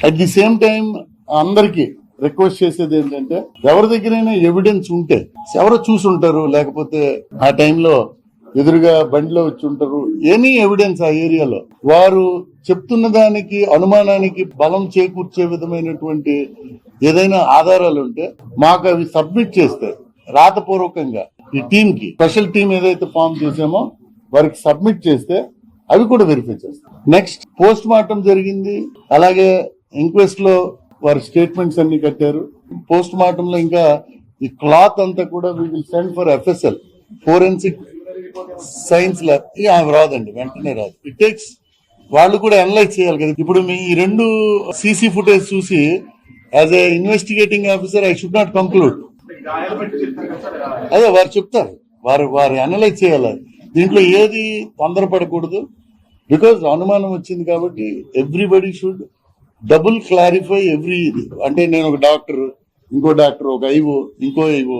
At the same time అందరికి request చేసేది ఏంటంటే ఎవరి దగ్గరైనా ఎవిడెన్స్ ఉంటే ఎవరో చూసుంటారు, లేకపోతే ఆ టైంలో ఎదురుగా బండిలో వచ్చి ఉంటారు, ఎనీ ఎవిడెన్స్ ఆ ఏరియాలో వారు చెప్తున్న దానికి అనుమానానికి బలం చేకూర్చే విధమైనటువంటి ఏదైనా ఆధారాలు ఉంటే మాకు అవి సబ్మిట్ చేస్తే రాతపూర్వకంగా ఈ టీమ్ కి స్పెషల్ టీం ఏదైతే ఫామ్ చేసామో వారికి సబ్మిట్ చేస్తే అవి కూడా వెరిఫై చేస్తాం. నెక్స్ట్ పోస్ట్ మార్టం జరిగింది, అలాగే ఇంక్వెస్ట్ లో వారి స్టేట్మెంట్స్ అన్ని కట్టారు. పోస్ట్ మార్టం లో ఇంకా ఈ క్లాత్ అంతా కూడా we will send for FSL forensic science lab. రాదండి, వెంటనే రాదు. ఇట్ టేక్స్, వాళ్ళు కూడా అనలైజ్ చేయాలి కదా. ఇప్పుడు మీ ఈ 2 CC ఫుటేజ్ చూసి as a investigating officer I should not conclude. అదే వారు చెప్తారు, వారు అనలైజ్ చేయాలి. దీంట్లో ఏది తొందరపడకూడదు, బికాజ్ అనుమానం వచ్చింది కాబట్టి everybody should double clarify every. అంటే నేను ఒక డాక్టర్, ఇంకో డాక్టర్, ఒక ఐఓ, ఇంకో ఐఓ,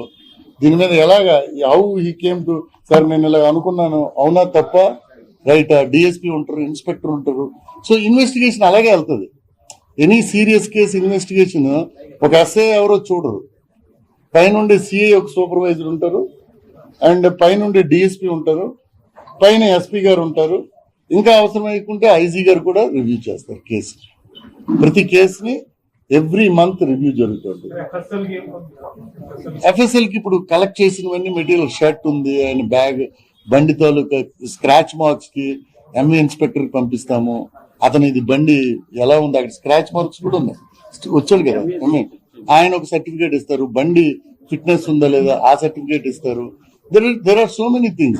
దీని మీద ఎలాగా how he came to, sir నేను ఇలా అనుకున్నాను, అవునా తప్ప, రైట్, DSP ఉంటారు, ఇన్స్పెక్టర్ ఉంటారు. సో ఇన్వెస్టిగేషన్ అలాగే వెళ్తుంది. ఎనీ సీరియస్ కేసు ఇన్వెస్టిగేషన్ ఒక ఎస్ఐ ఎవరో చూడరు, పైనుండి సిఐ ఒక సూపర్వైజర్ ఉంటారు, అండ్ పైనుండి DSP ఉంటారు, పైన SP గారు ఉంటారు, ఇంకా అవసరమైకుంటే IG గారు కూడా రివ్యూ చేస్తారు కేసు. ప్రతి కేసుని ఎవ్రీ మంత్ రివ్యూ జరుగుతుంది. FSL కి ఇప్పుడు కలెక్ట్ చేసినవన్నీ మెటీరియల్, షర్ట్ ఉంది, ఆయన బ్యాగ్, బండి తాలూకా స్క్రాచ్ మార్క్స్ కి MV ఇన్స్పెక్టర్ కి పంపిస్తాము. అతను ఇది బండి ఎలా ఉంది, అక్కడ స్క్రాచ్ మార్క్స్ కూడా ఉన్నాయి, వచ్చాడు కదా. ఆయన ఒక సర్టిఫికేట్ ఇస్తారు, బండి ఫిట్నెస్ ఉందా లేదా ఆ సర్టిఫికేట్ ఇస్తారు. There are so many things.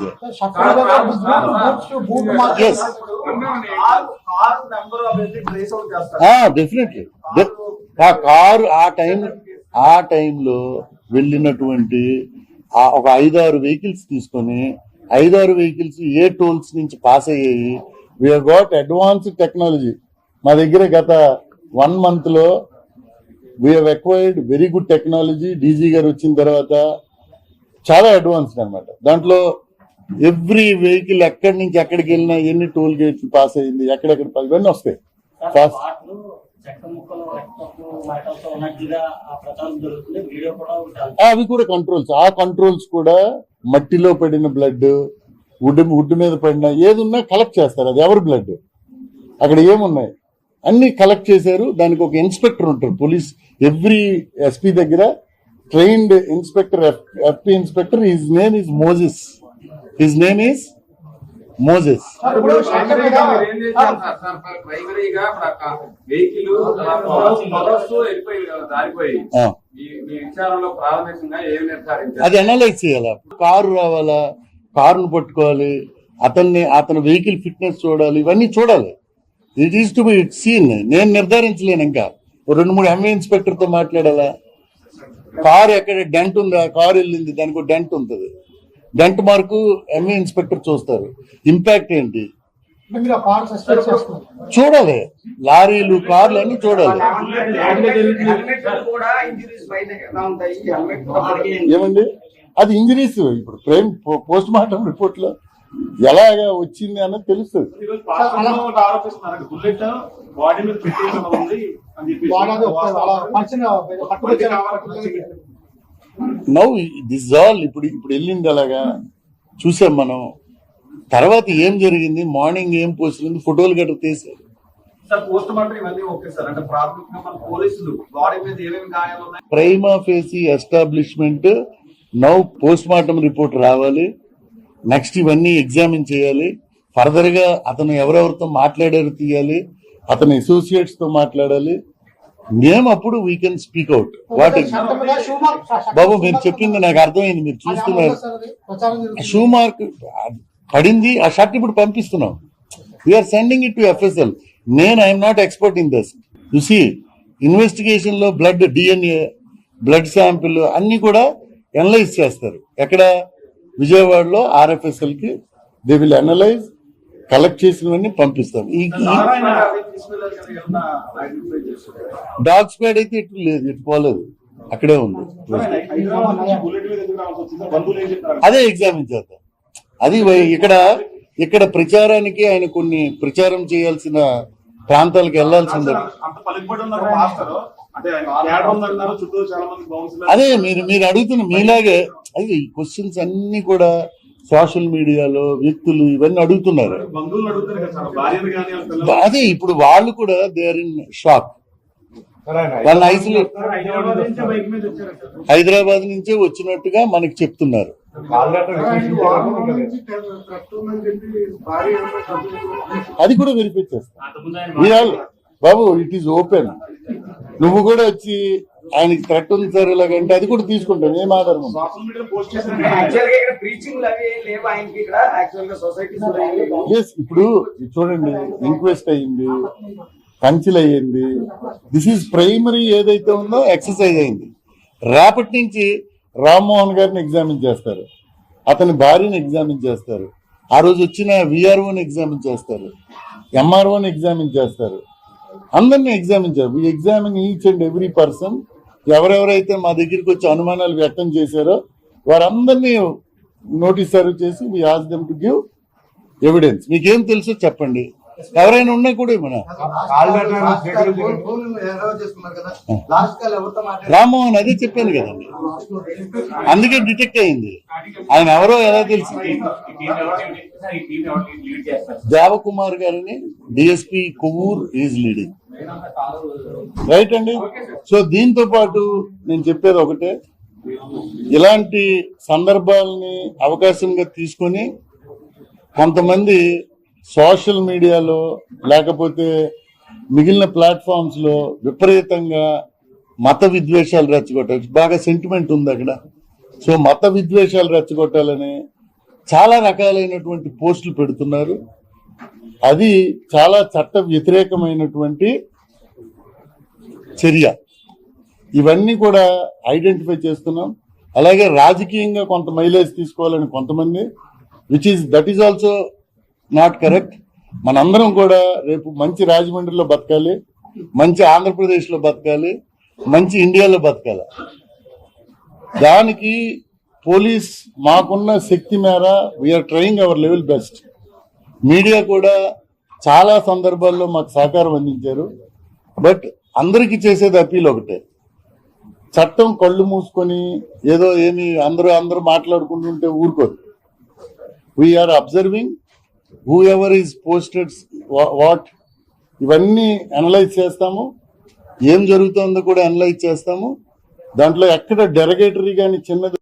Yes. Definitely. ఆ కారు ఆ టైంలో వెళ్ళినటువంటి ఒక 5-6 వెహికల్స్ తీసుకొని 5-6 వెహికల్స్ ఏ టోల్స్ నుంచి పాస్ అయ్యాయి. We have got advanced technology. మా దగ్గర గత 1 month లో we have acquired very good technology. DG గారు వచ్చిన తర్వాత చాలా అడ్వాన్స్డ్ అనమాట. దాంట్లో ఎవ్రీ వెహికల్ ఎక్కడి నుంచి ఎక్కడికి వెళ్ళినా ఎన్ని టోల్ గేట్లు పాస్ అయింది, ఎక్కడెక్కడ ఇవన్నీ వస్తాయి. అవి కూడా కంట్రోల్స్. ఆ కంట్రోల్స్ కూడా మట్టిలో పడిన బ్లడ్, వుడ్ మీద పడిన ఏది ఉన్నా కలెక్ట్ చేస్తారు. అది ఎవరి బ్లడ్, అక్కడ ఏమున్నాయి అన్ని కలెక్ట్ చేశారు. దానికి ఒక ఇన్స్పెక్టర్ ఉంటారు, పోలీస్. ఎవ్రీ SP దగ్గర trained inspector, FP inspector. His name is Moses. అది అనలైజ్ చేయాలా. కారు రావాలా, కారును పట్టుకోవాలి, అతని వెహికల్ ఫిట్నెస్ చూడాలి, ఇవన్నీ చూడాలి. It is to be seen. నేను నిర్ధారించలేను. ఇంకా 2-3 MV ఇన్స్పెక్టర్ తో మాట్లాడాలా. కారు ఎక్కడ డెంట్ ఉందా, కారు వెళ్ళింది, దానికి ఒక డెంట్ ఉంటుంది, డెంట్ మార్కు MV ఇన్స్పెక్టర్ చూస్తారు. ఇంపాక్ట్ ఏంటి చూడాలి. లారీలు, కార్లు అన్ని చూడాలి. ఏమండి అది ఇంజరీస్. ఇప్పుడు పోస్ట్ మార్టం రిపోర్ట్ లో ఎలాగా వచ్చింది అన్నది తెలుస్తుంది. నౌ దిస్ ఆల్ ఇప్పుడు వెళ్ళింది అలాగా చూసాం మనం. తర్వాత ఏం జరిగింది, మార్నింగ్ ఏం పోస్తుంది, ఫోటోలు గట్రా తీసారు. Prima facie establishment. Now post mortem report రావాలి. నెక్స్ట్ ఇవన్నీ ఎగ్జామిన్ చేయాలి. ఫర్దర్ గా అతను ఎవరెవరితో మాట్లాడారు తీయాలి, అతని అసోసియేట్స్ తో మాట్లాడాలి. మేము అప్పుడు we can speak out. What బాబు మీరు చెప్పింది నాకు అర్థమైంది. మీరు చూస్తున్నారు, షూ మార్క్ పడింది, ఆ షర్ట్ ఇప్పుడు పంపిస్తున్నాం. We're sending it to FSL. I'm not expert in this. You see investigation లో బ్లడ్, DNA, బ్లడ్ శాంపిల్ అన్ని కూడా అనలైజ్ చేస్తారు. ఎక్కడ, విజయవాడలో RFSL కి దే విల్ అనలైజ్. కలెక్ట్ చేసినవన్నీ పంపిస్తాం. ఈ డాగ్ స్క్వాడ్ అయితే ఇటు లేదు, ఇటు పోలేదు, అక్కడే ఉంది. అదే ఎగ్జామిన్ చేద్దాం. అది ఇక్కడ ప్రచారానికి ఆయన కొన్ని ప్రచారం చేయాల్సిన ప్రాంతాలకు వెళ్లాల్సిందే. అంత పలుకుబడి ఉన్నారు మాస్టర్, అంటే ఆయన క్యాడర్ ఉందన్నారు, చుట్టూ చాలా మంది బౌన్సర్లు. అదే మీరు అడుగుతున్న మీలాగే అది క్వశ్చన్స్ అన్ని కూడా సోషల్ మీడియాలో వ్యక్తులు ఇవన్నీ అడుగుతున్నారు. బంధువులు అడుగుతారు కదా సార్, భార్యను కానీ వాళ్ళ పిల్లలు. అదే ఇప్పుడు వాళ్ళు కూడా దే ఆర్ ఇన్ షాక్. వాళ్ళ ఐసోలేట్ హైదరాబాద్ నుంచే వచ్చినట్టుగా మనకి చెప్తున్నారు. అది కూడా వెరిఫై చేస్తాం బాబు. It is open. నువ్వు కూడా వచ్చి ఆయనకి థ్రెట్ ఉంది సార్ ఇలాగంటే అది కూడా తీసుకుంటాం. ఏం ఆధారం? సోషల్ మీడియాలో పోస్ట్ చేశారు. ఇప్పుడు చూడండి, ఇంక్వెస్ట్ అయ్యింది, కన్సిల్ అయ్యింది. దిస్ ఈజ్ ప్రైమరీ ఏదైతే ఉందో ఎక్సర్సైజ్ అయింది. రేపటి నుంచి రామ్మోహన్ గారిని ఎగ్జామిన్ చేస్తారు, అతని భార్యను ఎగ్జామిన్ చేస్తారు, ఆ రోజు వచ్చిన విఆర్ఓని ఎగ్జామిన్ చేస్తారు, ఎంఆర్ఓని ఎగ్జామిన్ చేస్తారు, అందరినీ ఎగ్జామిన్ చేస్తారు. We examine each and every person. ఎవరెవరైతే మా దగ్గరికి వచ్చి అనుమానాలు వ్యక్తం చేశారో వారందరినీ నోటీస్ సర్వ్ చేసి we ask them to give evidence. మీకేం తెలుసో చెప్పండి, ఎవరైనా ఉన్నా కూడా ఏమన్నా. రామ్మోహన్ అదే చెప్పాను కదండి, అందుకే డిటెక్ట్ అయింది. ఆయన ఎవరో ఎలా తెలుసు? దేవకుమార్ గారిని DSP Kovvur is leading, right అండి. సో దీంతో పాటు నేను చెప్పేది ఒకటే, ఇలాంటి సందర్భాలని అవకాశంగా తీసుకొని కొంతమంది సోషల్ మీడియాలో లేకపోతే మిగిలిన ప్లాట్ఫామ్స్ లో విపరీతంగా మత విద్వేషాలు రెచ్చగొట్టాలి. బాగా సెంటిమెంట్ ఉంది అక్కడ. సో మత విద్వేషాలు రెచ్చగొట్టాలని చాలా రకాలైనటువంటి పోస్టులు పెడుతున్నారు. అది చాలా చట్ట వ్యతిరేకమైనటువంటి చర్య. ఇవన్నీ కూడా ఐడెంటిఫై చేస్తున్నాం. అలాగే రాజకీయంగా కొంత మైలేజ్ తీసుకోవాలని కొంతమంది, that is also not correct. మనందరం కూడా రేపు మంచి రాజమండ్రిలో బతకాలి, మంచి ఆంధ్రప్రదేశ్లో బతకాలి, మంచి ఇండియాలో బతకాలి. దానికి పోలీస్ మాకున్న శక్తి మేర we're trying our level best. Media కూడా చాలా సందర్భాల్లో మాకు సహకారం అందించారు. బట్ అందరికీ చేసేది అపీల్ ఒకటే, చట్టం కళ్ళు మూసుకొని ఏదో ఏమి అందరూ మాట్లాడుకుంటుంటే ఊరుకోదు. We're observing whoever is posted what, ఇవన్నీ అనలైజ్ చేస్తాము. ఏం జరుగుతుందో కూడా అనలైజ్ చేస్తాము. దాంట్లో ఎక్కడ డెరగేటరీ కానీ చిన్నది